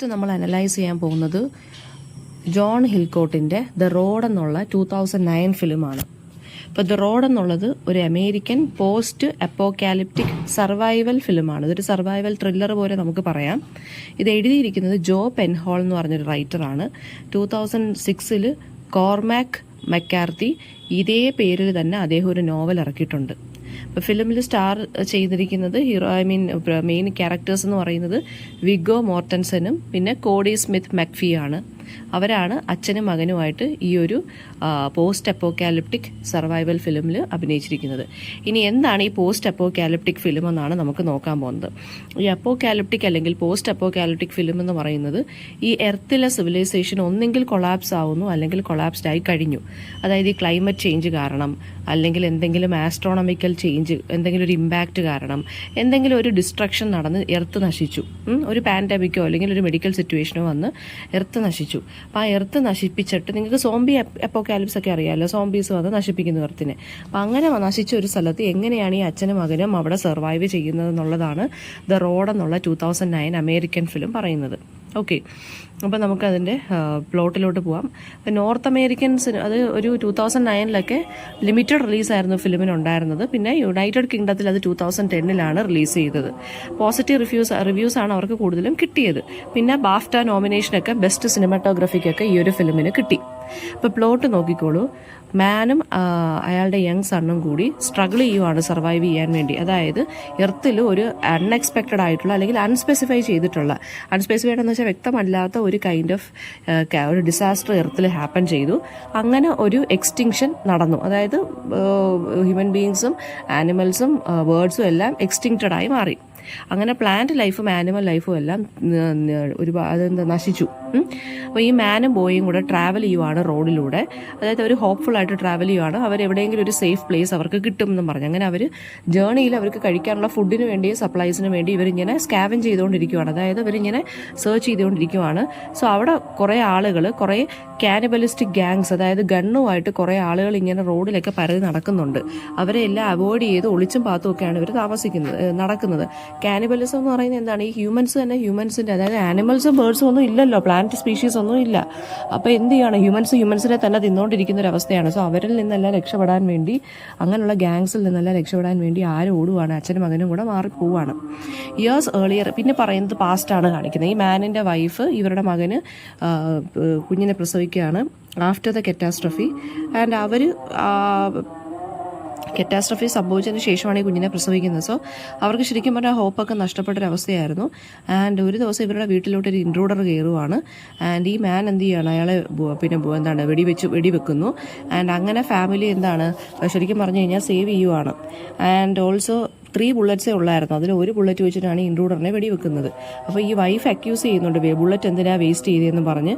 First നമ്മൾ analyse ചെയ്യാൻ പോകുന്നത് ജോൺ ഹിൽകോട്ടിൻ്റെ ദ റോഡ് എന്നുള്ള 2009 ഫിലിമാണ്. ഇപ്പോൾ ദ റോഡ് എന്നുള്ളത് ഒരു അമേരിക്കൻ പോസ്റ്റ് അപ്പോക്കാലിപ്റ്റിക് സർവൈവൽ ഫിലിമാണ്. ഇതൊരു സർവൈവൽ ത്രില്ലർ പോലെ നമുക്ക് പറയാം. ഇത് എഴുതിയിരിക്കുന്നത് ജോ പെൻഹോൾ എന്ന് പറഞ്ഞൊരു റൈറ്ററാണ്. 2006 കോർമാക് മെക്കാർത്തി ഇതേ പേരിൽ തന്നെ അദ്ദേഹം ഒരു നോവൽ ഇറക്കിയിട്ടുണ്ട്. ഇപ്പോൾ ഫിലിമിൽ സ്റ്റാർ ചെയ്തിരിക്കുന്നത് മെയിൻ ക്യാരക്ടേഴ്സ് എന്ന് പറയുന്നത് വിഗോ മോർട്ടൻസനും പിന്നെ കോഡി സ്മിത്ത് മെക്ഫിയാണ്. അവരാണ് അച്ഛനും മകനുമായിട്ട് ഈ ഒരു പോസ്റ്റ് അപ്പോക്കാലിപ്റ്റിക് സർവൈവൽ ഫിലിമിൽ അഭിനയിച്ചിരിക്കുന്നത്. ഇനി എന്താണ് ഈ പോസ്റ്റ് അപ്പോക്കാലിപ്റ്റിക് ഫിലിം എന്നാണ് നമുക്ക് നോക്കാൻ പോകുന്നത്. ഈ അപ്പോക്കാലിപ്റ്റിക് അല്ലെങ്കിൽ പോസ്റ്റ് അപ്പോക്കാലിപ്റ്റിക് ഫിലിം എന്ന് പറയുന്നത് ഈ എർത്തിലെ സിവിലൈസേഷൻ ഒന്നെങ്കിൽ കൊളാപ്സ് ആവുന്നു അല്ലെങ്കിൽ കൊളാപ്സ്ഡ് ആയി കഴിഞ്ഞു. അതായത് ഈ ക്ലൈമറ്റ് ചേഞ്ച് കാരണം അല്ലെങ്കിൽ എന്തെങ്കിലും ആസ്ട്രോണമിക്കൽ ചേഞ്ച്, എന്തെങ്കിലും ഒരു ഇമ്പാക്റ്റ് കാരണം എന്തെങ്കിലും ഒരു ഡിസ്ട്രക്ഷൻ നടന്ന് എർത്ത് നശിച്ചു. ഒരു പാൻഡമിക്കോ അല്ലെങ്കിൽ ഒരു മെഡിക്കൽ സിറ്റുവേഷനോ വന്ന് എർത്ത് നശിച്ചു. അപ്പോൾ ആ എർത്ത് നശിപ്പിച്ചിട്ട് നിങ്ങൾക്ക് സോംബി അപ്പോക്കാലിപ്സ് ഒക്കെ അറിയാമല്ലോ, സോംബീസ് വന്ന് നശിപ്പിക്കുന്നു എർത്തിനെ. അപ്പം അങ്ങനെ നശിച്ച ഒരു സ്ഥലത്ത് എങ്ങനെയാണ് ഈ അച്ഛനും മകനും അവിടെ സർവൈവ് ചെയ്യുന്നത് എന്നുള്ളതാണ് ദ റോഡ് എന്നുള്ള 2009 അമേരിക്കൻ ഫിലിം പറയുന്നത്. ഓക്കെ, അപ്പോൾ നമുക്കതിൻ്റെ പ്ലോട്ടിലോട്ട് പോവാം. അപ്പോൾ നോർത്ത് അമേരിക്കൻസിന് അത് ഒരു 2009 ലിമിറ്റഡ് റിലീസായിരുന്നു ഫിലിമിനുണ്ടായിരുന്നത്. പിന്നെ യുണൈറ്റഡ് കിങ്ഡത്തിൽ അത് 2010 റിലീസ് ചെയ്തത്. പോസിറ്റീവ് റിവ്യൂസ് ആണ് അവർക്ക് കൂടുതലും കിട്ടിയത്. പിന്നെ ബാഫ്റ്റ നോമിനേഷനൊക്കെ ബെസ്റ്റ് സിനിമാറ്റോഗ്രഫിക്കൊക്കെ ഈ ഒരു ഫിലിമിന് കിട്ടി. ഇപ്പോൾ പ്ലോട്ട് നോക്കിക്കോളൂ. മാനും അയാളുടെ യങ് സണ്ണും കൂടി സ്ട്രഗിൾ ചെയ്യുവാണ് സർവൈവ് ചെയ്യാൻ വേണ്ടി. അതായത് എർത്തിൽ ഒരു അൺഎക്സ്പെക്റ്റഡ് ആയിട്ടുള്ള അല്ലെങ്കിൽ അൺസ്പെസിഫൈഡ് എന്ന് വെച്ചാൽ വ്യക്തമല്ലാത്ത ഒരു കൈൻഡ് ഓഫ് ഒരു ഡിസാസ്റ്റർ എർത്തിൽ ഹാപ്പൻ ചെയ്തു. അങ്ങനെ ഒരു എക്സ്റ്റിങ്ഷൻ നടന്നു. അതായത് ഹ്യൂമൻ ബീയിങ്സും ആനിമൽസും ബേർഡ്സും എല്ലാം എക്സ്റ്റിങ്ക്റ്റഡ് ആയി മാറി. അങ്ങനെ പ്ലാന്റ് ലൈഫും ആനിമൽ ലൈഫും എല്ലാം അതെന്താ നശിച്ചു. അപ്പോൾ ഈ മാനും ബോയും കൂടെ ട്രാവൽ ചെയ്യുവാണ് റോഡിലൂടെ. അതായത് അവർ ഹോപ്പ്ഫുൾ ആയിട്ട് ട്രാവൽ ചെയ്യുവാണ്. അവരെവിടെയെങ്കിലും ഒരു സേഫ് പ്ലേസ് അവർക്ക് കിട്ടും എന്നും പറഞ്ഞു. അങ്ങനെ അവർ ജേണിയിൽ അവർക്ക് കഴിക്കാനുള്ള ഫുഡിന് വേണ്ടി സപ്ലൈസിന് വേണ്ടി ഇവരിങ്ങനെ സ്കാവൻ ചെയ്തുകൊണ്ടിരിക്കുവാണ്. അതായത് ഇവരിങ്ങനെ സെർച്ച് ചെയ്തുകൊണ്ടിരിക്കുവാണ്. സോ അവിടെ കുറേ ആളുകൾ, കുറേ കാനിബലിസ്റ്റിക് ഗാങ്സ്, അതായത് ഗണ്ണുമായിട്ട് കുറേ ആളുകൾ ഇങ്ങനെ റോഡിലൊക്കെ പരതി നടക്കുന്നുണ്ട്. അവരെ എല്ലാം അവോയ്ഡ് ചെയ്ത് ഒളിച്ചും പാത്തും ഒക്കെയാണ് ഇവർ നടക്കുന്നത്. കാനിബലിസം എന്ന് പറയുന്നത് എന്താണ്? ഈ ഹ്യൂമൻസിൻ്റെ അതായത് ആനിമൽസും ബേർഡ്സും ഒന്നും ഇല്ലല്ലോ, പ്ലാന്റ് സ്പീഷീസ് ഒന്നും ഇല്ല. അപ്പോൾ എന്ത് ചെയ്യാണ്? ഹ്യൂമൻസിനെ തന്നെ തിന്നുകൊണ്ടിരിക്കുന്ന ഒരു അവസ്ഥയാണ്. സോ അവരിൽ നിന്നെല്ലാം രക്ഷപ്പെടാൻ വേണ്ടി, അങ്ങനെയുള്ള ഗാങ്സിൽ നിന്നെല്ലാം രക്ഷപ്പെടാൻ വേണ്ടി ആരും ഓടുവാണ്? അച്ഛനും മകനും കൂടെ മാറിപ്പോവാണ്. ഇയേഴ്സ് ഏർലിയർ, പിന്നെ പറയുന്നത് പാസ്റ്റാണ് കാണിക്കുന്നത്. ഈ മാനിൻ്റെ വൈഫ് ഇവരുടെ മകന് കുഞ്ഞിനെ പ്രസവിക്കുകയാണ് ആഫ്റ്റർ ദ കറ്റാസ്ട്രഫി. ആൻഡ് അവർ കറ്റാസ്ട്രഫി സംഭവിച്ചതിന് ശേഷമാണ് ഈ കുഞ്ഞിനെ പ്രസവിക്കുന്നത്. സോ അവർക്ക് ശരിക്കും പറഞ്ഞാൽ ഹോപ്പൊക്കെ നഷ്ടപ്പെട്ടൊരവസ്ഥയായിരുന്നു. ആൻഡ് ഒരു ദിവസം ഇവരുടെ വീട്ടിലോട്ട് ഒരു ഇൻട്രൂഡർ കയറുവാണ്. ആൻഡ് ഈ മാൻ എന്ത് ചെയ്യാണ്? അയാളെ പിന്നെ വെടിവെക്കുന്നു. ആൻഡ് അങ്ങനെ ഫാമിലി ശരിക്കും പറഞ്ഞു കഴിഞ്ഞാൽ സേവ് ചെയ്യുവാണ്. ആൻഡ് ഓൾസോ 3 ബുള്ളറ്റ്സേ ഉള്ളായിരുന്നു. അതിൽ ഒരു ബുള്ളറ്റ് വെച്ചിട്ടാണ് ഇൻട്രൂഡറിനെ വെടിവെക്കുന്നത്. അപ്പോൾ ഈ വൈഫ് അക്യൂസ് ചെയ്യുന്നുണ്ട്, ബുള്ളറ്റ് എന്തിനാ വേസ്റ്റ് ചെയ്തതെന്ന് പറഞ്ഞ്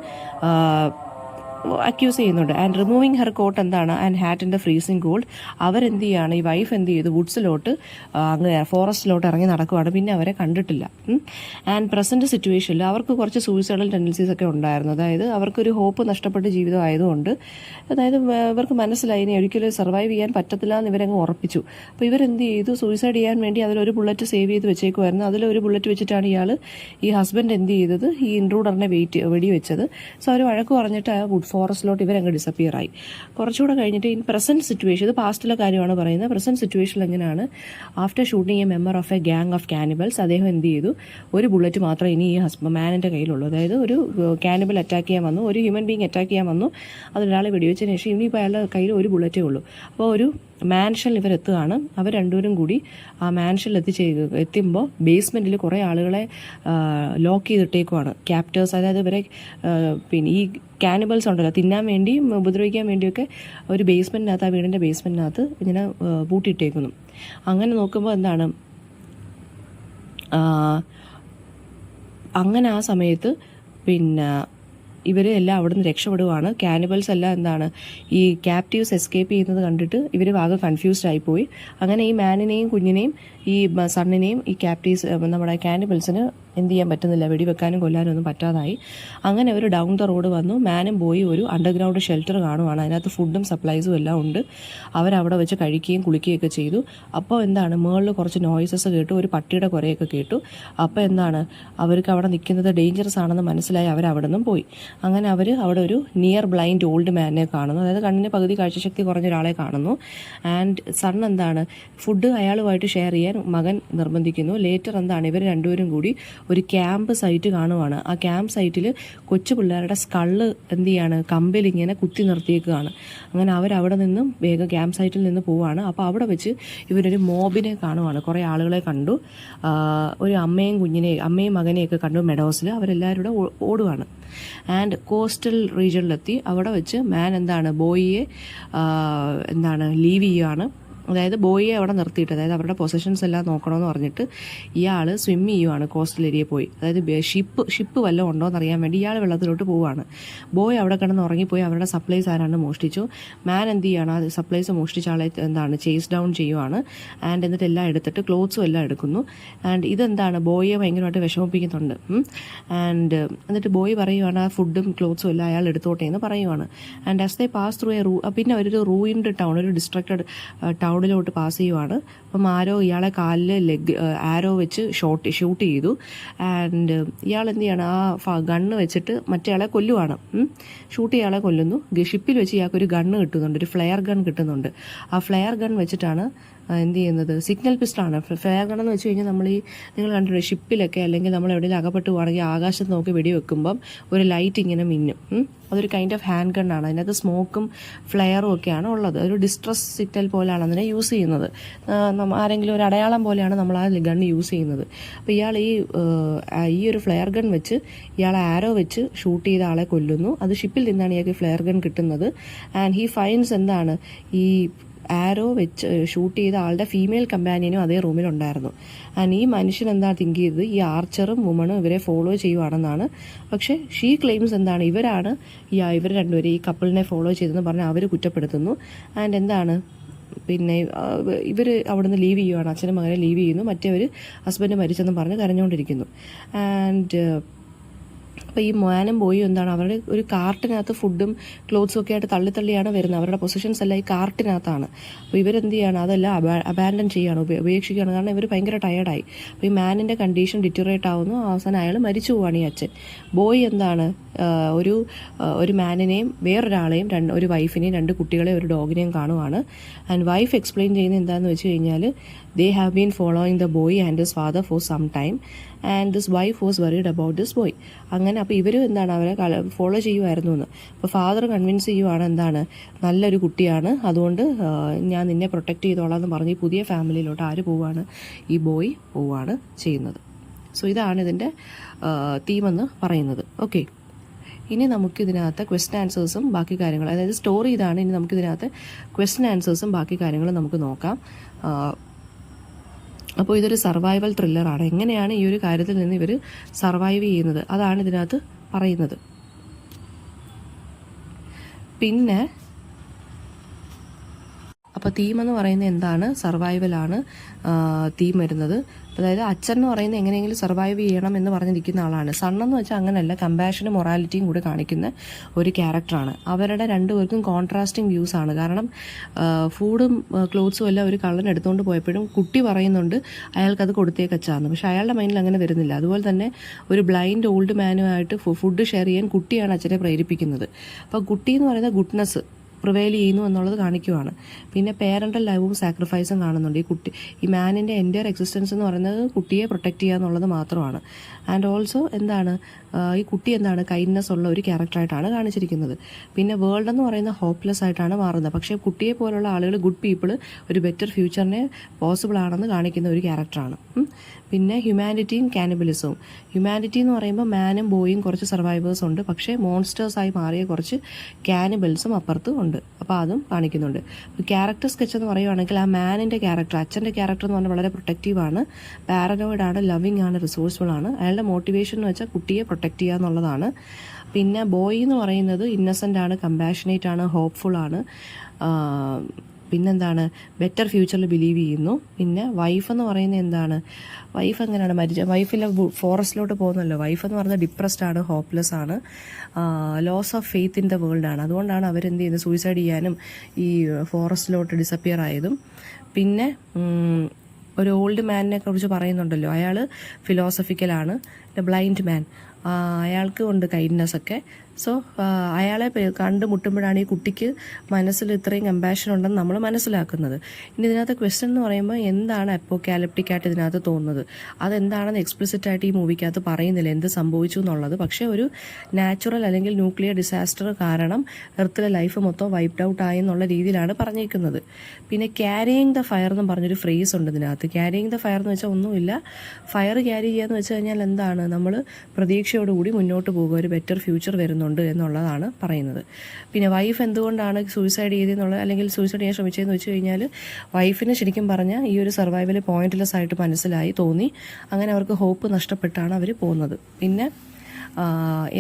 അക്യൂസ് ചെയ്യുന്നുണ്ട്. And removing her coat and hat in the freezing cold. അവരെന്ത് ചെയ്യാണ്? ഈ വൈഫ് എന്ത് ചെയ്തു? വുഡ്സിലോട്ട് ഫോറസ്റ്റിലോട്ട് ഇറങ്ങി നടക്കുവാണ്. പിന്നെ അവരെ കണ്ടിട്ടില്ല. ആൻഡ് പ്രസന്റ് സിറ്റുവേഷനിൽ അവർക്ക് കുറച്ച് സൂയിസൈഡൽ ടെൻഡൻസീസ് ഒക്കെ ഉണ്ടായിരുന്നു. അതായത് അവർക്കൊരു ഹോപ്പ് നഷ്ടപ്പെട്ട ജീവിതം ആയതുകൊണ്ട്, അതായത് ഇവർക്ക് മനസ്സിലായി ഇനി ഒരിക്കലും സർവൈവ് ചെയ്യാൻ പറ്റത്തില്ല എന്ന് ഇവരങ്ങ് ഉറപ്പിച്ചു. അപ്പോൾ ഇവരെന്ത് ചെയ്തു? സൂയിസൈഡ് ചെയ്യാൻ വേണ്ടി അതിലൊരു ബുള്ളറ്റ് സേവ് ചെയ്ത് വെച്ചേക്കുമായിരുന്നു. അതിലൊരു ബുള്ളറ്റ് വെച്ചിട്ടാണ് ഈ ഹസ്ബൻഡ് എന്ത് ചെയ്തത്? ഈ ഇൻട്രൂഡറിനെ വെടിവെച്ചത്. സോ അവർ വഴക്ക് പറഞ്ഞിട്ട് ആ ഫോറസ്റ്റിലോട്ട് ഇവരങ്ങ് ഡിസപ്പിയർ ആയി. കുറച്ചുകൂടെ കഴിഞ്ഞിട്ട് ഇൻ പ്രസന്റ് സിറ്റുവേഷൻ, ഇത് പാസ്റ്റിലെ കാര്യമാണ് പറയുന്നത്. പ്രസന്റ് സിറ്റുവേഷനിൽ എങ്ങനെയാണ്? After shooting A member of A gang of cannibals, അദ്ദേഹം എന്ത് ചെയ്തു? ഒരു ബുള്ളറ്റ് മാത്രമേ ഇനി ഈ മാനിൻ്റെ കയ്യിലുള്ളൂ. അതായത് ഒരു കാനിബൽ അറ്റാക്ക് ചെയ്യാൻ വന്നു, ഒരു ഹ്യൂമൻ ബീങ് അറ്റാക്ക് ചെയ്യാൻ വന്നു, അതിലൊരാളെ വെടിവെച്ചതിന് ശേഷം ഇനിയിപ്പോൾ അയാളുടെ കയ്യിൽ ഒരു ബുള്ളറ്റേ ഉള്ളൂ. അപ്പോൾ ഒരു മാൻഷനിൽ ഇവരെത്തുകയാണ്. അവർ രണ്ടുപേരും കൂടി ആ മാൻഷനിൽ എത്തുമ്പോൾ ബേസ്മെൻറ്റിൽ കുറേ ആളുകളെ ലോക്ക് ചെയ്തിട്ടേക്കുവാണ്, ക്യാപ്റ്റേഴ്സ്. അതായത് ഇവരെ പിന്നെ ഈ കാനിബൽസ് ഉണ്ടല്ലോ, തിന്നാൻ വേണ്ടിയും ഉപദ്രവിക്കാൻ വേണ്ടിയൊക്കെ ഒരു ബേസ്മെൻറ്റിനകത്ത്, ആ വീടിൻ്റെ ബേസ്മെൻറ്റിനകത്ത് ഇങ്ങനെ പൂട്ടിയിട്ടേക്കുന്നു. അങ്ങനെ നോക്കുമ്പോൾ അങ്ങനെ ആ സമയത്ത് പിന്നെ ഇവർ എല്ലാം അവിടെ നിന്ന് രക്ഷപ്പെടുവാണ്. കാനിബൽസ് എല്ലാം ഈ ക്യാപ്റ്റീവ്സ് എസ്കേപ്പ് ചെയ്യുന്നത് കണ്ടിട്ട് ഇവർ ആകെ കൺഫ്യൂസ്ഡ് ആയിപ്പോയി. അങ്ങനെ ഈ മാനിനെയും കുഞ്ഞിനെയും ഈ സണ്ണിനെയും ഈ ക്യാപ്റ്റീവ്സ് നമ്മുടെ കാനിബൽസിന് എന്ത് ചെയ്യാൻ പറ്റുന്നില്ല, വെടിവെക്കാനും കൊല്ലാനും ഒന്നും പറ്റാതായി. അങ്ങനെ അവർ ഡൗൺ ദ റോഡ് വന്നു. മാനും പോയി ഒരു അണ്ടർഗ്രൗണ്ട് ഷെൽട്ടർ കാണുവാണ്. അതിനകത്ത് ഫുഡും സപ്ലൈസും എല്ലാം ഉണ്ട്. അവരവിടെ വെച്ച് കഴിക്കുകയും കുളിക്കുകയൊക്കെ ചെയ്തു. അപ്പോൾ എന്താണ്, മേളിൽ കുറച്ച് നോയ്സസ് കേട്ടു, ഒരു പട്ടിയുടെ കുരയൊക്കെ കേട്ടു. അപ്പോൾ എന്താണ്, അവർക്ക് അവിടെ നിൽക്കുന്നത് ഡേഞ്ചറസ് ആണെന്ന് മനസ്സിലായി. അവരവിടെ നിന്നും പോയി. അങ്ങനെ അവർ അവിടെ ഒരു നിയർ ബ്ലൈൻഡ് ഓൾഡ് മാനെ കാണുന്നു, അതായത് കണ്ണിന് പകുതി കാഴ്ചശക്തി കുറഞ്ഞ ഒരാളെ കാണുന്നു. ആൻഡ് സൺ എന്താണ്, ഫുഡ് അയാളുമായിട്ട് ഷെയർ ചെയ്യാൻ മകൻ നിർബന്ധിക്കുന്നു. ലേറ്റർ എന്താണ്, ഇവർ രണ്ടുപേരും കൂടി ഒരു ക്യാമ്പ് സൈറ്റ് കാണുവാണ്. ആ ക്യാമ്പ് സൈറ്റിൽ കൊച്ചു പിള്ളേരുടെ സ്കള്ള് എന്ത് ചെയ്യാണ്, കമ്പിൽ ഇങ്ങനെ കുത്തി നിർത്തിയേക്കുകയാണ്. അങ്ങനെ അവരവിടെ നിന്നും വേഗം ക്യാമ്പ് സൈറ്റിൽ നിന്ന് പോവുകയാണ്. അപ്പോൾ അവിടെ വെച്ച് ഇവരൊരു മോബിനെ കാണുവാണ്. കുറേ ആളുകളെ കണ്ടു. ഒരു അമ്മയും മകനെയൊക്കെ കണ്ടു മെഡോസിൽ. അവരെല്ലാവരും കൂടെ ഓടുകയാണ്. ആൻഡ് കോസ്റ്റൽ റീജിയനിലെത്തി. അവിടെ വെച്ച് മാൻ എന്താണ്, ബോയിയെ ലീവ് ചെയ്യുകയാണ്. അതായത് ബോയിയെ അവിടെ നിർത്തിയിട്ട്, അതായത് അവരുടെ പൊസഷൻസ് എല്ലാം നോക്കണമെന്ന് പറഞ്ഞിട്ട് ഇയാൾ സ്വിം ചെയ്യുവാണ് കോസ്റ്റൽ ഏരിയയിൽ പോയി. അതായത് ഷിപ്പ് വല്ലതും ഉണ്ടോ എന്ന് അറിയാൻ വേണ്ടി ഇയാൾ വെള്ളത്തിലോട്ട് പോവുകയാണ്. ബോയ് അവിടെ കിടന്ന് ഉറങ്ങിപ്പോയി. അവരുടെ സപ്ലൈസ് ആരാണ്ട് മോഷ്ടിച്ചു. മാൻ എന്ത് ചെയ്യാണ്, ആ സപ്ലൈസ് മോഷ്ടിച്ച ആളെ ചേസ് ഡൗൺ ചെയ്യുവാണ്. ആൻഡ് എന്നിട്ട് എല്ലാം എടുത്തിട്ട് ക്ലോത്ത്സും എല്ലാം എടുക്കുന്നു. ആൻഡ് ഇതെന്താണ്, ബോയിയെ ഭയങ്കരമായിട്ട് വിഷമിപ്പിക്കുന്നുണ്ട്. ആൻഡ് എന്നിട്ട് ബോയ് പറയുവാണ് ആ ഫുഡും ക്ലോത്ത്സും എല്ലാം അയാൾ എടുത്തോട്ടെ എന്ന് പറയുവാണ്. And as they pass through പിന്നെ ഒരു റൂയിൻഡ് ടൗൺ, ഒരു ഡിസ്ട്രക്റ്റഡ് ടൗണിലോട്ട് പാസ് ചെയ്യുവാണ്. അപ്പം ആരോ ഇയാളെ കാലിൽ ആരോ വെച്ച് ഷൂട്ട് ചെയ്തു. ആൻഡ് ഇയാൾ എന്ത് ചെയ്യണം, ആ ഗണ്ണ് വെച്ചിട്ട് മറ്റേയാളെ കൊല്ലുവാണ്. ഷൂട്ട് ചെയ്യാളെ കൊല്ലുന്നു. ഷിപ്പിൽ വെച്ച് ഇയാൾക്ക് ഒരു ഗണ്ണ് കിട്ടുന്നുണ്ട്, ഒരു ഫ്ലെയർ ഗൺ കിട്ടുന്നുണ്ട്. ആ ഫ്ലെയർ ഗൺ വെച്ചിട്ടാണ് എന്ത് ചെയ്യുന്നത്, സിഗ്നൽ പിസ്റ്റളാണ്. ഫ്ലെയർ ഗൺ എന്ന് വെച്ച് കഴിഞ്ഞാൽ നിങ്ങൾ കണ്ടിട്ടുണ്ട് ഷിപ്പിലൊക്കെ, അല്ലെങ്കിൽ നമ്മൾ എവിടെയെങ്കിലും അകപ്പെട്ട് പോവുകയാണെങ്കിൽ ആകാശത്ത് നോക്കി വെടിവെക്കുമ്പം ഒരു ലൈറ്റ് ഇങ്ങനെ മിന്നും. അതൊരു കൈൻഡ് ഓഫ് ഹാൻഡ് ഗണ്ണാണ്. അതിനകത്ത് സ്മോക്കും ഫ്ലെയറും ഒക്കെയാണ് ഉള്ളത്. ഒരു ഡിസ്ട്രസ് സിഗ്നൽ പോലെയാണ് അതിനെ യൂസ് ചെയ്യുന്നത്. ആരെങ്കിലും ഒരു അടയാളം പോലെയാണ് നമ്മൾ ആ ഗൺ യൂസ് ചെയ്യുന്നത്. അപ്പോൾ ഇയാൾ ഈ ഒരു ഫ്ലെയർ ഗൺ വെച്ച് ഇയാൾ ആരോ വെച്ച് ഷൂട്ട് ചെയ്ത ആളെ കൊല്ലുന്നു. അത് ഷിപ്പിൽ നിന്നാണ് ഇയാൾക്ക് ഫ്ലെയർ ഗൺ കിട്ടുന്നത്. ആൻഡ് ഹി ഫൈൻഡ്സ് എന്താണ്, ഈ ആരോ വെച്ച് ഷൂട്ട് ചെയ്ത ആളുടെ ഫീമെയിൽ കമ്പാനിയനും അതേ റൂമിലുണ്ടായിരുന്നു. ആൻഡ് ഈ മനുഷ്യൻ എന്താ തിങ്ക് ചെയ്തത്, ഈ ആർച്ചറും വുമണും ഇവരെ ഫോളോ ചെയ്യുവാണെന്നാണ്. പക്ഷേ ഷീ ക്ലെയിംസ് എന്താണ്, ഇവർ രണ്ടുപേരും ഈ കപ്പിളിനെ ഫോളോ ചെയ്തെന്ന് പറഞ്ഞ് അവർ കുറ്റപ്പെടുത്തുന്നു. ആൻഡ് എന്താണ്, പിന്നെ ഇവർ അവിടെ നിന്ന് ലീവ് ചെയ്യുവാണ്, അച്ഛനും മകനെ ലീവ് ചെയ്യുന്നു. മറ്റേവർ ഹസ്ബൻഡ് മരിച്ചെന്ന് പറഞ്ഞ് കരഞ്ഞുകൊണ്ടിരിക്കുന്നു. ആൻഡ് അപ്പോൾ ഈ മാനും ബോയും എന്താണ്, അവരുടെ ഒരു കാർട്ടിനകത്ത് ഫുഡും ക്ലോത്ത്സും ഒക്കെ ആയിട്ട് തള്ളിയാണ് വരുന്നത്. അവരുടെ പൊസിഷൻസ് എല്ലാം ഈ കാർട്ടിനകത്താണ്. അപ്പോൾ ഇവരെന്ത് ചെയ്യാണ്, അതെല്ലാം അബാൻഡൻ ചെയ്യുകയാണ്, ഉപേക്ഷിക്കുകയാണ്. കാരണം ഇവർ ഭയങ്കര ടയർഡായി. അപ്പോൾ ഈ മാനിൻ്റെ കണ്ടീഷൻ ഡിറ്ററേറ്റ് ആവുന്നു. അവസാനം അയാൾ മരിച്ചു പോവാണ്, ഈ അച്ഛൻ. ബോയ് എന്താണ്, ഒരു മാനിനെയും വേറൊരാളെയും ഒരു വൈഫിനെയും 2 കുട്ടികളെയും ഒരു ഡോഗിനെയും കാണുവാണ്. ആൻഡ് വൈഫ് എക്സ്പ്ലെയിൻ ചെയ്യുന്നത് എന്താണെന്ന് വെച്ച് കഴിഞ്ഞാൽ, they have been following the boy and his father for some time and this wife was worried about this boy. അങ്ങനെ അപ്പോൾ ഇവർ എന്താണ്, അവരെ ഫോളോ ചെയ്യുമായിരുന്നു എന്ന്. അപ്പോൾ ഫാദർ കൺവിൻസ് ചെയ്യുവാണ്, എന്താണ്, നല്ലൊരു കുട്ടിയാണ്, അതുകൊണ്ട് ഞാൻ നിന്നെ പ്രൊട്ടക്റ്റ് ചെയ്തോളാം എന്ന് പറഞ്ഞ് ഈ പുതിയ ഫാമിലിയിലോട്ട് ആര് പോവുകയാണ്, ഈ ബോയ് പോവുകയാണ് ചെയ്യുന്നത്. സോ ഇതാണ് ഇതിൻ്റെ തീമെന്ന് പറയുന്നത്. ഓക്കെ, ഇനി നമുക്കിതിനകത്ത് ക്വസ്റ്റ്യൻ ആൻസേഴ്സും ബാക്കി കാര്യങ്ങളും, അതായത് സ്റ്റോറി ഇതാണ്. ഇനി നമുക്കിതിനകത്ത് ക്വസ്റ്റ്യൻ ആൻസേഴ്സും ബാക്കി കാര്യങ്ങളും നമുക്ക് നോക്കാം. അപ്പോൾ ഇതൊരു സർവൈവൽ ത്രില്ലറാണ്. എങ്ങനെയാണ് ഈ ഒരു കാര്യത്തിൽ നിന്ന് ഇവർ സർവൈവ് ചെയ്യുന്നത്, അതാണ് ഇതിനകത്ത് പറയുന്നത്. പിന്നെ അപ്പോൾ തീം എന്ന് പറയുന്നത് എന്താണ്, സർവൈവലാണ് തീം വരുന്നത്. അതായത് അച്ഛൻ എന്ന് പറയുന്നത് എങ്ങനെയെങ്കിലും സർവൈവ് ചെയ്യണം എന്ന് പറഞ്ഞിരിക്കുന്ന ആളാണ്. സണ്ണെന്ന് വെച്ചാൽ അങ്ങനെയല്ല, കമ്പാഷനും മൊറാലിറ്റിയും കൂടി കാണിക്കുന്ന ഒരു ക്യാരക്ടറാണ്. അവരുടെ രണ്ടുപേർക്കും കോൺട്രാസ്റ്റിംഗ് വ്യൂസ് ആണ്. കാരണം ഫുഡും ക്ലോത്ത്സും എല്ലാം ഒരു കള്ളൻ എടുത്തുകൊണ്ട് പോയപ്പോഴും കുട്ടി പറയുന്നുണ്ട് അയാൾക്കത് കൊടുത്തേക്കച്ചാന്ന്. പക്ഷെ അയാളുടെ മൈൻഡിൽ അങ്ങനെ വരുന്നില്ല. അതുപോലെ തന്നെ ഒരു ബ്ലൈൻഡ് ഓൾഡ് മാനുമായിട്ട് ഫുഡ് ഷെയർ ചെയ്യാൻ കുട്ടിയാണ് അച്ഛനെ പ്രേരിപ്പിക്കുന്നത്. അപ്പോൾ കുട്ടി എന്ന് പറയുന്ന ഗുഡ്നെസ് പ്രിവെയിൽ ചെയ്യുന്നു എന്നുള്ളത് കാണിക്കുവാണ്. പിന്നെ പേരൻ്റൽ ലവും സാക്രിഫൈസും കാണുന്നുണ്ട്. ഈ മാനിൻ്റെ എൻ്റയർ എക്സിസ്റ്റൻസ് എന്ന് പറയുന്നത് കുട്ടിയെ പ്രൊട്ടക്റ്റ് ചെയ്യുക എന്നുള്ളത് മാത്രമാണ്. ആൻഡ് ഓൾസോ എന്താണ്, ഈ കുട്ടി എന്താണ്, കൈൻഡ്നെസ് ഉള്ള ഒരു ക്യാരക്ടറായിട്ടാണ് കാണിച്ചിരിക്കുന്നത്. പിന്നെ വേൾഡ് എന്ന് പറയുന്ന ഹോപ്പ്ലെസ് ആയിട്ടാണ് മാറുന്നത്. പക്ഷേ കുട്ടിയെ പോലുള്ള ആളുകൾ, ഗുഡ് പീപ്പിൾ, ഒരു ബെറ്റർ ഫ്യൂച്ചറിനെ പോസിബിൾ ആണെന്ന് കാണിക്കുന്ന ഒരു ക്യാരക്ടറാണ്. പിന്നെ ഹ്യൂമാനിറ്റിയും കാനിബലിസവും. ഹ്യൂമാനിറ്റി എന്ന് പറയുമ്പോൾ മാനും ബോയും കുറച്ച് സർവൈവേഴ്സ് ഉണ്ട്, പക്ഷേ മോൺസ്റ്റേഴ്സായി മാറിയ കുറച്ച് കാനിബൽസും അപ്പുറത്തും ഉണ്ട്. അപ്പോൾ അതും കാണിക്കുന്നുണ്ട്. ക്യാരക്ടർ സ്കെച്ച് എന്ന് പറയുവാണെങ്കിൽ ആ മാനിൻ്റെ ക്യാരക്ടർ, അച്ഛൻ്റെ ക്യാരക്ടർ എന്ന് പറഞ്ഞാൽ വളരെ പ്രൊട്ടക്റ്റീവാണ്, പാരനോയിഡ് ആണ്, ലവിങ് ആണ്, റിസോഴ്സ്ഫുൾ ആണ്. അയാളുടെ മോട്ടിവേഷൻ എന്ന് വെച്ചാൽ കുട്ടിയെ പ്രൊട്ടക്റ്റ് ചെയ്യുക എന്നുള്ളതാണ്. പിന്നെ ബോയ് എന്ന് പറയുന്നത് ഇന്നസെൻ്റ് ആണ്, കമ്പാഷനേറ്റ് ആണ്, ഹോപ്പ്ഫുൾ ആണ്. പിന്നെന്താണ്, ബെറ്റർ ഫ്യൂച്ചറിൽ ബിലീവ് ചെയ്യുന്നു. പിന്നെ വൈഫ് എന്ന് പറയുന്നത് എന്താണ്, വൈഫ് എങ്ങനെയാണ് വൈഫിലെ ഫോറസ്റ്റിലോട്ട് പോകുന്നല്ലോ. വൈഫ് എന്ന് പറയുന്നത് ഡിപ്രസ്ഡ് ആണ്, ഹോപ്പ്ലെസ് ആണ്, loss of faith in the world ആണ്. അതുകൊണ്ടാണ് അവരെന്ത് ചെയ്യുന്നത്, സൂയിസൈഡ് ചെയ്യാനും ഈ ഫോറസ്റ്റിലോട്ട് ഡിസപ്പിയർ ആയതും. പിന്നെ ഒരു ഓൾഡ് മാനിനെ കുറിച്ച് പറയുന്നുണ്ടല്ലോ, അയാൾ ഫിലോസഫിക്കലാണ്, ബ്ലൈൻഡ് മാൻ, അയാൾക്ക് ഉണ്ട് കൈൻഡ്നെസ് ഒക്കെ. സോ അയാളെ കണ്ടുമുട്ടുമ്പോഴാണ് ഈ കുട്ടിക്ക് മനസ്സിൽ ഇത്രയും കമ്പാഷൻ ഉണ്ടെന്ന് നമ്മൾ മനസ്സിലാക്കുന്നത്. ഇനി ഇതിനകത്ത് ക്വസ്റ്റ്യൻ എന്ന് പറയുമ്പോൾ എന്താണ് അപ്പോക്കാലിപ്റ്റിക് ആയിട്ട് ഇതിനകത്ത് തോന്നുന്നത്, അതെന്താണെന്ന് എക്സ്പ്ലിസിറ്റ് ആയിട്ട് ഈ മൂവിക്കകത്ത് പറയുന്നില്ല എന്ത് സംഭവിച്ചു എന്നുള്ളത്. പക്ഷേ ഒരു നാച്ചുറൽ അല്ലെങ്കിൽ ന്യൂക്ലിയർ ഡിസാസ്റ്റർ കാരണം എർത്തിലെ ലൈഫ് മൊത്തം വൈപ്ഡ് ഔട്ട് ആയി എന്നുള്ള രീതിയിലാണ് പറഞ്ഞിരിക്കുന്നത്. പിന്നെ ക്യാരിയിങ് ദ ഫയർ എന്ന് പറഞ്ഞൊരു ഫ്രേസ് ഉണ്ട് ഇതിനകത്ത്. ക്യാരിയിങ് ദ ഫയർ എന്ന് വെച്ചാൽ ഒന്നുമില്ല, ഫയർ ക്യാരി ചെയ്യാന്ന് വെച്ച് കഴിഞ്ഞാൽ എന്താണ്, നമ്മൾ പ്രതീക്ഷയോടുകൂടി മുന്നോട്ട് പോകുക, ഒരു ബെറ്റർ ഫ്യൂച്ചർ വരുന്നുണ്ട് എന്നുള്ളതാണ് പറയുന്നത്. പിന്നെ വൈഫ് എന്തുകൊണ്ടാണ് സൂയിസൈഡ് ചെയ്തെന്നുള്ളത് അല്ലെങ്കിൽ സൂയിസൈഡ് ചെയ്യാൻ ശ്രമിച്ചതെന്ന് വെച്ച് കഴിഞ്ഞാൽ വൈഫിന് ശരിക്കും പറഞ്ഞാൽ ഈ ഒരു സർവൈവൽ പോയിന്റ്ലെസ് ആയിട്ട് മനസ്സിലായി തോന്നി, അങ്ങനെ അവർക്ക് ഹോപ്പ് നഷ്ടപ്പെട്ടാണ് അവർ പോകുന്നത്. പിന്നെ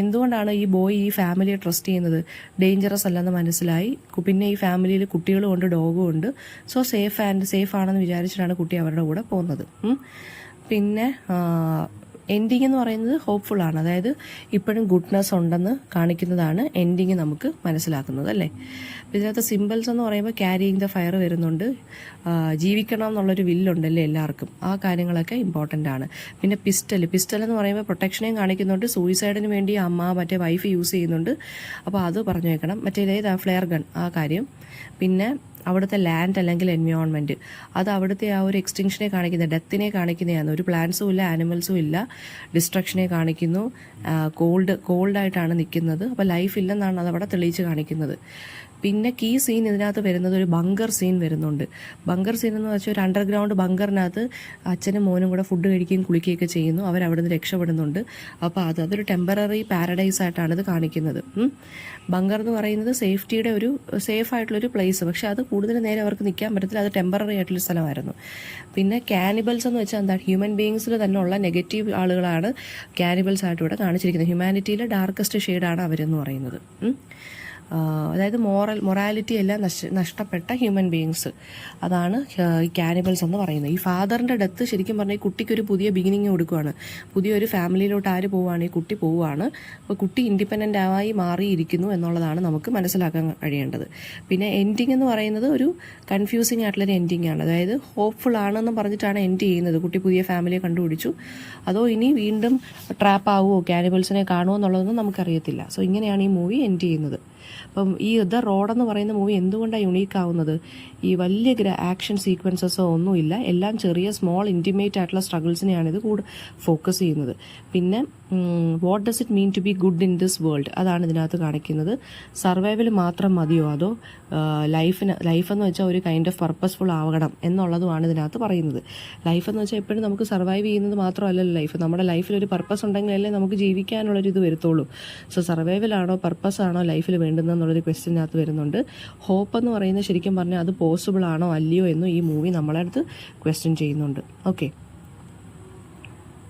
എന്തുകൊണ്ടാണ് ഈ ബോയ് ഈ ഫാമിലിയെ ട്രസ്റ്റ് ചെയ്യുന്നത്, ഡേഞ്ചറസ് അല്ലെന്ന് മനസ്സിലായി. പിന്നെ ഈ ഫാമിലിയിൽ കുട്ടികളും ഉണ്ട്, ഡോഗും ഉണ്ട്. സോ സേഫ് ആണെന്ന് വിചാരിച്ചിട്ടാണ് കുട്ടി അവരുടെ കൂടെ പോകുന്നത്. പിന്നെ എൻഡിങ് എന്ന് പറയുന്നത് ഹോപ്പ്ഫുൾ ആണ്, അതായത് ഇപ്പോഴും ഗുഡ്നെസ് ഉണ്ടെന്ന് കാണിക്കുന്നതാണ് എൻഡിങ് നമുക്ക് മനസ്സിലാക്കുന്നത് അല്ലേ. ഇതിനകത്ത് സിമ്പിൾസ് എന്ന് പറയുമ്പോൾ ക്യാരിയിങ് ദ ഫയർ വരുന്നുണ്ട്, ജീവിക്കണം എന്നുള്ളൊരു വില്ലുണ്ടല്ലേ എല്ലാവർക്കും, ആ കാര്യങ്ങളൊക്കെ ഇമ്പോർട്ടൻ്റ് ആണ്. പിന്നെ പിസ്റ്റൽ എന്ന് പറയുമ്പോൾ പ്രൊട്ടക്ഷനെയും കാണിക്കുന്നുണ്ട്, സൂയിസൈഡിന് വേണ്ടി മറ്റേ വൈഫ് യൂസ് ചെയ്യുന്നുണ്ട്, അപ്പോൾ അത് പറഞ്ഞു വെക്കണം. മറ്റേതേതാ ഫ്ലെയർ ഗൺ, ആ കാര്യം. പിന്നെ അവിടുത്തെ ലാൻഡ് അല്ലെങ്കിൽ എൻവയോൺമെൻറ്റ്, അത് അവിടുത്തെ ആ ഒരു എക്സ്റ്റിങ്ഷനെ കാണിക്കുന്നത്, ഡെത്തിനെ കാണിക്കുന്നതാണ്. ഒരു പ്ലാന്റ്സും ഇല്ല, ആനിമൽസും ഇല്ല, ഡിസ്ട്രക്ഷനെ കാണിക്കുന്നു, കോൾഡായിട്ടാണ് നിൽക്കുന്നത്. അപ്പോൾ ലൈഫ് ഇല്ലെന്നാണ് അതവിടെ തെളിയിച്ച് കാണിക്കുന്നത്. പിന്നെ കീ സീൻ ഇതിനകത്ത് വരുന്നത് ഒരു ബങ്കർ സീൻ വരുന്നുണ്ട്. ബങ്കർ സീൻ എന്ന് വെച്ചാൽ ഒരു അണ്ടർഗ്രൗണ്ട് ബങ്കറിനകത്ത് അച്ഛനും മോനും കൂടെ ഫുഡ് കഴിക്കുകയും കുളിക്കുകയൊക്കെ ചെയ്യുന്നു, അവരവിടെ നിന്ന് രക്ഷപ്പെടുന്നുണ്ട്. അപ്പോൾ അതൊരു ടെമ്പററി പാരഡൈസ് ആയിട്ടാണ് ഇത് കാണിക്കുന്നത്. ബങ്കർ എന്ന് പറയുന്നത് സേഫ്റ്റിയുടെ ഒരു സേഫ് ആയിട്ടുള്ളൊരു പ്ലേസ്, പക്ഷെ അത് കൂടുതൽ നേരം അവർക്ക് നിൽക്കാൻ പറ്റത്തില്ല, അത് ടെമ്പററി ആയിട്ടുള്ള സ്ഥലമായിരുന്നു. പിന്നെ കാനിബൽസ് എന്ന് വെച്ചാൽ എന്താ, ഹ്യൂമൻ ബീയിങ്സിൽ തന്നെ ഉള്ള നെഗറ്റീവ് ആളുകളാണ് കാനിബൽസ് ആയിട്ട് ഇവിടെ കാണിച്ചിരിക്കുന്നത്. ഹ്യൂമാനിറ്റിയിലെ ഡാർക്കസ്റ്റ് ഷെയ്ഡാണ് അവരെന്ന് പറയുന്നത്. അതായത് മൊറാലിറ്റി എല്ലാം നഷ്ടപ്പെട്ട ഹ്യൂമൻ ബീയിങ്സ്, അതാണ് ഈ കാനിബൽസ് എന്ന് പറയുന്നത്. ഈ ഫാദറിൻ്റെ ഡെത്ത് ശരിക്കും പറഞ്ഞാൽ ഈ കുട്ടിക്കൊരു പുതിയ ബിഗിനിങ് കൊടുക്കുകയാണ്, പുതിയൊരു ഫാമിലിയിലോട്ട് ആര് പോവുകയാണ്, ഈ കുട്ടി പോവുകയാണ്. അപ്പോൾ കുട്ടി ഇൻഡിപെൻഡൻ്റ് ആയി മാറിയിരിക്കുന്നു എന്നുള്ളതാണ് നമുക്ക് മനസ്സിലാക്കാൻ കഴിയേണ്ടത്. പിന്നെ എൻഡിങ് എന്ന് പറയുന്നത് ഒരു കൺഫ്യൂസിങ് ആയിട്ടുള്ളൊരു എൻഡിങ് ആണ്, അതായത് ഹോപ്പ്ഫുൾ ആണെന്ന് പറഞ്ഞിട്ടാണ് എൻഡ് ചെയ്യുന്നത്. കുട്ടി പുതിയ ഫാമിലിയെ കണ്ടുപിടിച്ചു, അതോ ഇനി വീണ്ടും ട്രാപ്പ് ആവുമോ, കാനിബൽസിനെ കാണുമോ എന്നുള്ളതൊന്നും നമുക്കറിയത്തില്ല. സോ ഇങ്ങനെയാണ് ഈ മൂവി എൻഡ് ചെയ്യുന്നത്. അപ്പം ഈ ദ റോഡ് എന്ന് പറയുന്ന മൂവി എന്തുകൊണ്ടാണ് യുണീക്ക് ആവുന്നത്, ഈ വലിയ ആക്ഷൻ സീക്വൻസസോ ഒന്നുമില്ല, എല്ലാം ചെറിയ സ്മോൾ ഇൻറ്റിമേറ്റ് ആയിട്ടുള്ള സ്ട്രഗിൾസിനെയാണ് ഇത് ഫോക്കസ് ചെയ്യുന്നത്. പിന്നെ what does it mean to be good in this world, അതാണ് ഇതിനകത്ത് കാണിക്കുന്നത്. സർവൈവൽ മാത്രം മതിയോ, അതോ ലൈഫ് എന്ന് വെച്ചാൽ ഒരു കൈൻഡ് ഓഫ് പർപ്പസ്ഫുൾ ആവണം എന്നുള്ളതുമാണ് ഇതിനകത്ത് പറയുന്നത്. ലൈഫ് എന്ന് വെച്ചാൽ എപ്പോഴും നമുക്ക് സർവൈവ് ചെയ്യുന്നത് മാത്രമല്ലല്ലോ ലൈഫ്, നമ്മുടെ ലൈഫിൽ ഒരു പർപ്പസ് ഉണ്ടെങ്കിലല്ലേ നമുക്ക് ജീവിക്കാനുള്ളൊരിത് വരുത്തുള്ളൂ. സോ സർവൈവലാണോ പർപ്പസ് ആണോ ലൈഫിൽ വേണ്ടുന്നതെന്നുള്ളൊരു ക്വസ്റ്റ്യനകത്ത് വരുന്നുണ്ട്. ഹോപ്പ് എന്ന് പറയുന്നത് ശരിക്കും പറഞ്ഞാൽ അത് പോസിബിൾ ആണോ അല്ലയോ എന്നും ഈ മൂവി നമ്മളെ അടുത്ത് ക്വസ്റ്റ്യൻ ചെയ്യുന്നുണ്ട്. ഓക്കെ.